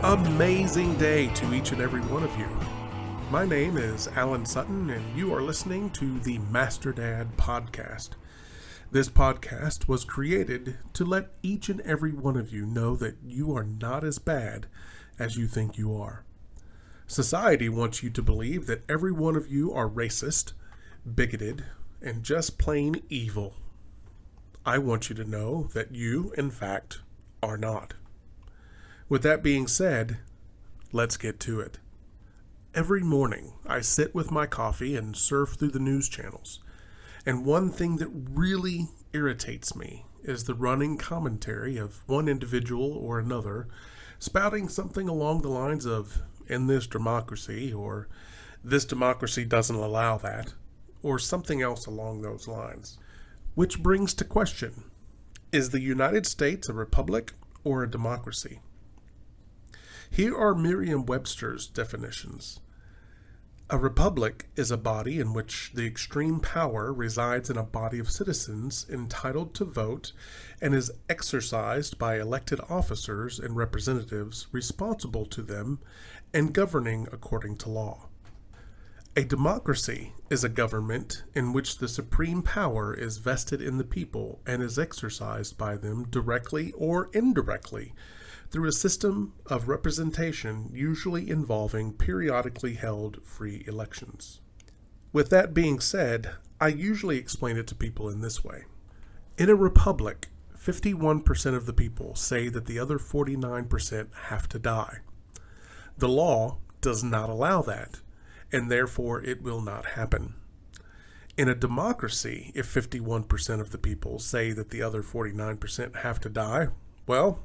Amazing day to each and every one of you. My name is Alan Sutton, and you are listening to the MasterDad podcast. This podcast was created to let each and every one of you know that you are not as bad as you think you are. Society wants you to believe that every one of you are racist, bigoted, and just plain evil. I want you to know that you, in fact, are not. With that being said, let's get to it. Every morning, I sit with my coffee and surf through the news channels. And one thing that really irritates me is the running commentary of one individual or another spouting something along the lines of, "in this democracy," or "this democracy doesn't allow that," or something else along those lines. Which brings to question, is the United States a republic or a democracy? Here are Merriam-Webster's definitions. A republic is a body in which the extreme power resides in a body of citizens entitled to vote and is exercised by elected officers and representatives responsible to them and governing according to law. A democracy is a government in which the supreme power is vested in the people and is exercised by them directly or indirectly through a system of representation usually involving periodically held free elections. With that being said, I usually explain it to people in this way. In a republic, 51% of the people say that the other 49% have to die. The law does not allow that, and therefore it will not happen. In a democracy, if 51% of the people say that the other 49% have to die, well,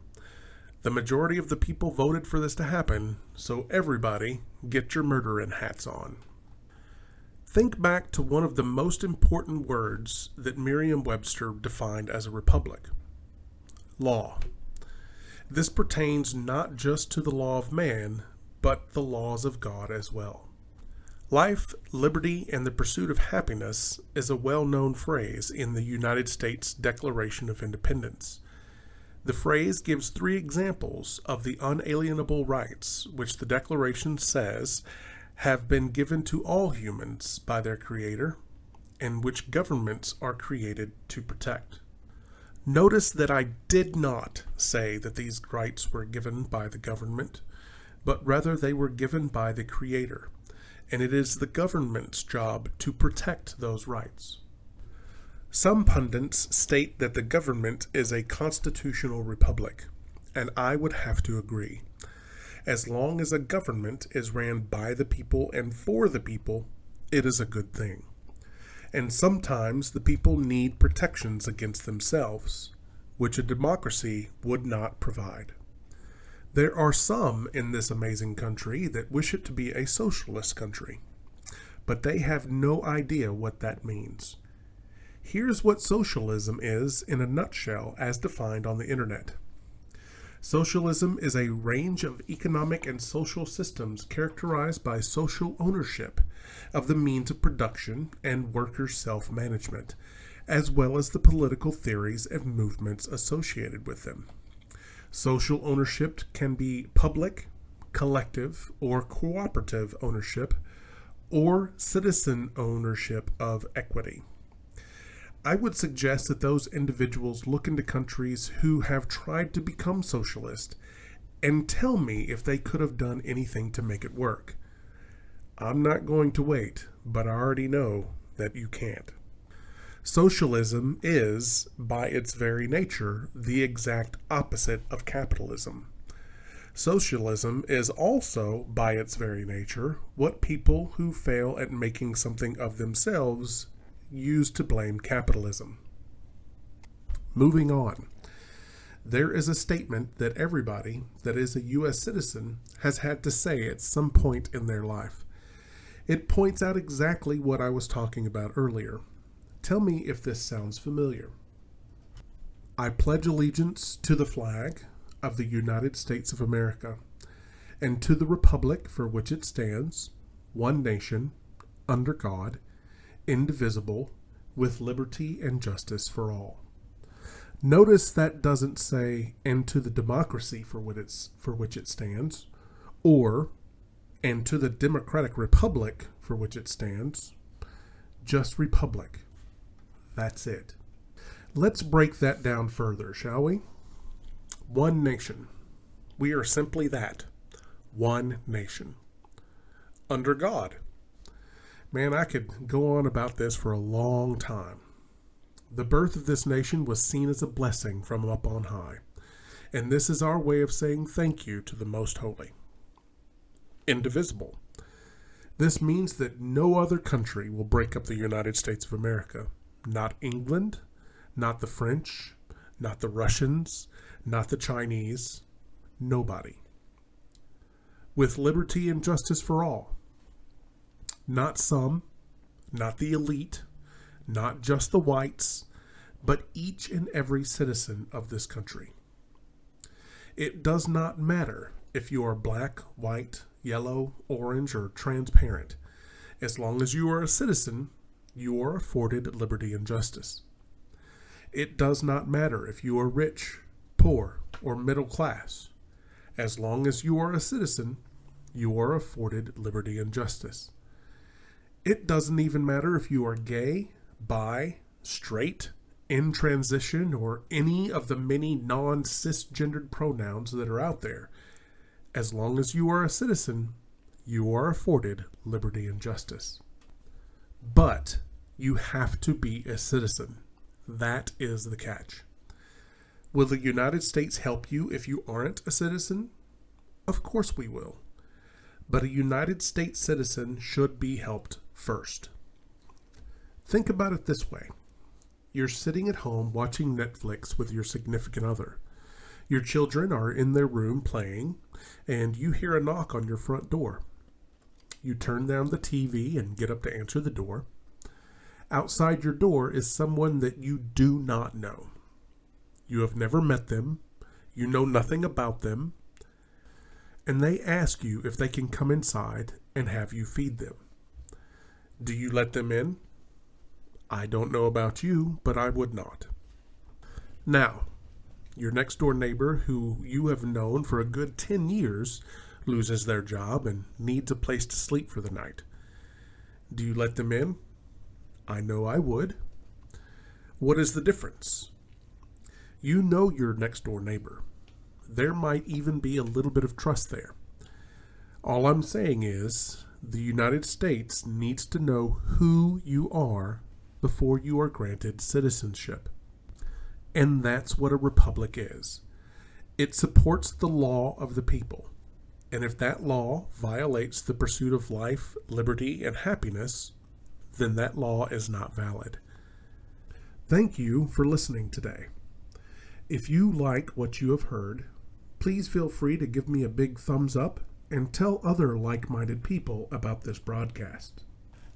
the majority of the people voted for this to happen, so everybody get your murdering hats on. Think back to one of the most important words that Merriam-Webster defined as a republic: law. This pertains not just to the law of man, but the laws of God as well. Life, liberty, and the pursuit of happiness is a well-known phrase in the United States Declaration of Independence. The phrase gives 3 examples of the unalienable rights which the Declaration says have been given to all humans by their Creator and which governments are created to protect. Notice that I did not say that these rights were given by the government, but rather they were given by the Creator, and it is the government's job to protect those rights. Some pundits state that the government is a constitutional republic, and I would have to agree. As long as a government is ran by the people and for the people, it is a good thing. And sometimes the people need protections against themselves, which a democracy would not provide. There are some in this amazing country that wish it to be a socialist country, but they have no idea what that means. Here's what socialism is in a nutshell as defined on the internet. Socialism is a range of economic and social systems characterized by social ownership of the means of production and worker self-management, as well as the political theories and movements associated with them. Social ownership can be public, collective, or cooperative ownership, or citizen ownership of equity. I would suggest that those individuals look into countries who have tried to become socialist and tell me if they could have done anything to make it work. I'm not going to wait, but I already know that you can't. Socialism is, by its very nature, the exact opposite of capitalism. Socialism is also, by its very nature, what people who fail at making something of themselves use to blame capitalism. Moving on. There is a statement that everybody that is a U.S. citizen has had to say at some point in their life. It points out exactly what I was talking about earlier. Tell me if this sounds familiar. I pledge allegiance to the flag of the United States of America and to the republic for which it stands, one nation, under God, indivisible, with liberty and justice for all. Notice that doesn't say, and to the democracy for which it stands, or, and to the democratic republic for which it stands. Just republic. That's it. Let's break that down further, shall we? One nation. We are simply that. One nation. Under God. Man, I could go on about this for a long time. The birth of this nation was seen as a blessing from up on high, and this is our way of saying thank you to the Most Holy. Indivisible. This means that no other country will break up the United States of America. Not England, not the French, not the Russians, not the Chinese, nobody. With liberty and justice for all. Not some, not the elite, not just the whites, but each and every citizen of this country. It does not matter if you are black, white, yellow, orange, or transparent. As long as you are a citizen, you are afforded liberty and justice. It does not matter if you are rich, poor, or middle class. As long as you are a citizen, you are afforded liberty and justice. It doesn't even matter if you are gay, bi, straight, in transition, or any of the many non-cisgendered pronouns that are out there. As long as you are a citizen, you are afforded liberty and justice. But you have to be a citizen. That is the catch. Will the United States help you if you aren't a citizen? Of course we will. But a United States citizen should be helped first. Think about it this way. You're sitting at home watching Netflix with your significant other. Your children are in their room playing, and you hear a knock on your front door. You turn down the TV and get up to answer the door. Outside your door is someone that you do not know. You have never met them. You know nothing about them. And they ask you if they can come inside and have you feed them. Do you let them in? I don't know about you, but I would not. Now, your next door neighbor who you have known for a good 10 years loses their job and needs a place to sleep for the night. Do you let them in? I know I would. What is the difference? You know your next door neighbor. There might even be a little bit of trust there. All I'm saying is the United States needs to know who you are before you are granted citizenship. And that's what a republic is. It supports the law of the people. And if that law violates the pursuit of life, liberty, and happiness, then that law is not valid. Thank you for listening today. If you like what you have heard, please feel free to give me a big thumbs up and tell other like-minded people about this broadcast.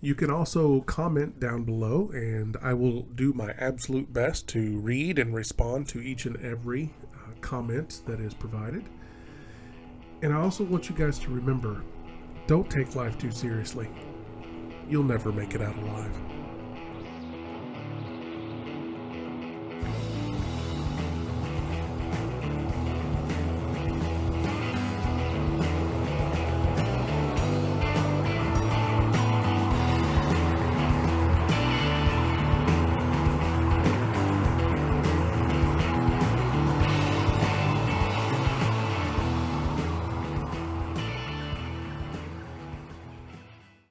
You can also comment down below, and I will do my absolute best to read and respond to each and every comment that is provided. And I also want you guys to remember, don't take life too seriously. You'll never make it out alive.